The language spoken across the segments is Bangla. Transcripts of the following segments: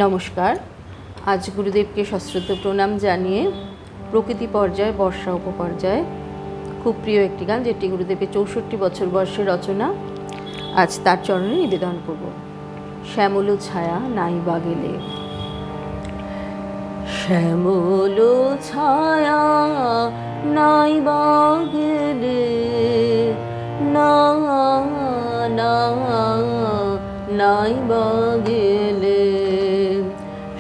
নমস্কার। আজ গুরুদেবকে সশ্রদ্ধ প্রণাম জানিয়ে প্রকৃতি পর্যায়ে বর্ষা উপপর্যায়ে খুব প্রিয় একটি গান, যেটি গুরুদেবের 64 বছর বয়সের রচনা, আজ তার চরণে নিবেদন করব। শ্যামল ছায়া নাই বা গেলে। শ্যামল ছায়া নাই বা গেলে, না না নাই বা গেলে।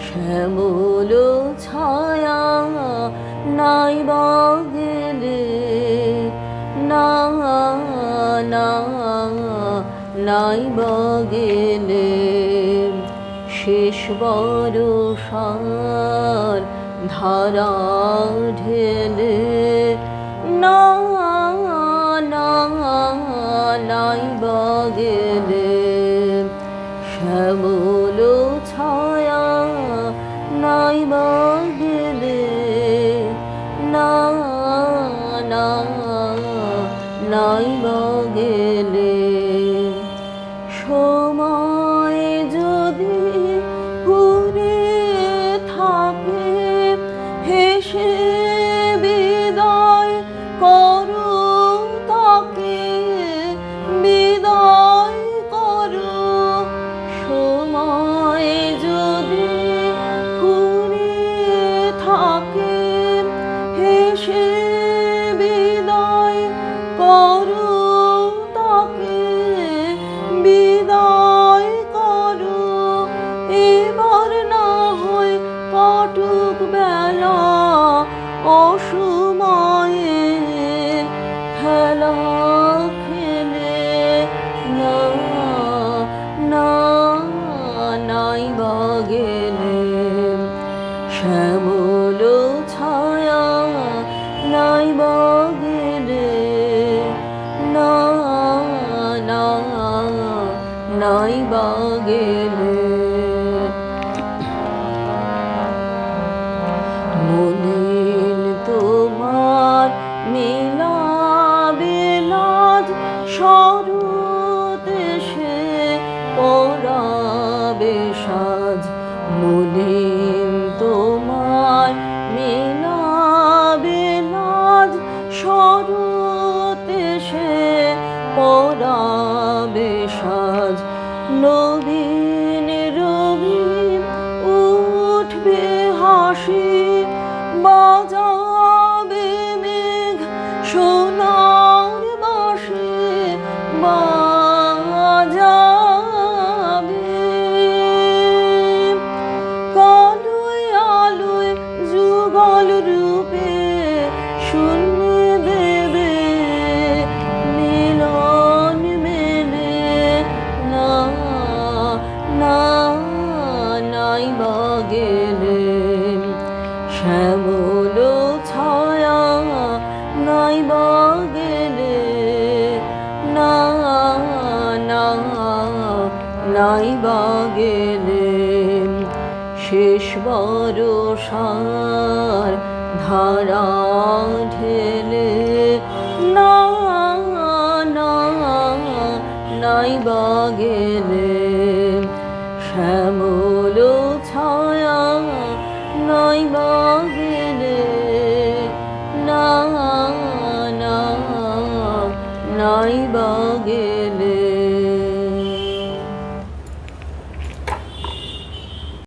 শ্যামল ছায়া নাই বা গেলে, না না নাই বা গেলে। শেষ বরষার ধারা ঢেলে, না না নাই বা গেলে। শ্যামল ছায়া নাই বা গেলে, না না নাই বা গেলে। সময় যদি ঘুরে থাকে, হেসে বিদায় করো তাকে, বিদায় করো। সময় যদি ঘুরে থাকে, হেসে বিদায় করো তাকে, বিদায় করো। এবার না হয় কাটুক বেলা অসময়ে খেলা খেলে, না না নাই বা গেলে। শ্যামল ছায়া নাই বা গেলে, না না নাই বা গেলে। মলিন তোমার মিলাবে লাজ, শরৎ এসে পরাবে সাজ। মলিন তোমার মিলাবে লাজ, শরৎ এসে পরাবে সাজ। নবীন রবীন উঠবে হাসি, বাজাবে মেঘ সোনার বাঁশি, বাজাবে। কালোয় আলোয় যুগল রূপে শুনিয়ে দেবে মিলন মেলে, না না নাই বা গেলে। শ্যামল ছায়া নাই বা গেলে, না না নাই বা গেলে। শেষ বরষার ধারা ঢেলে, না না নাই বা গেলে। শ্যাম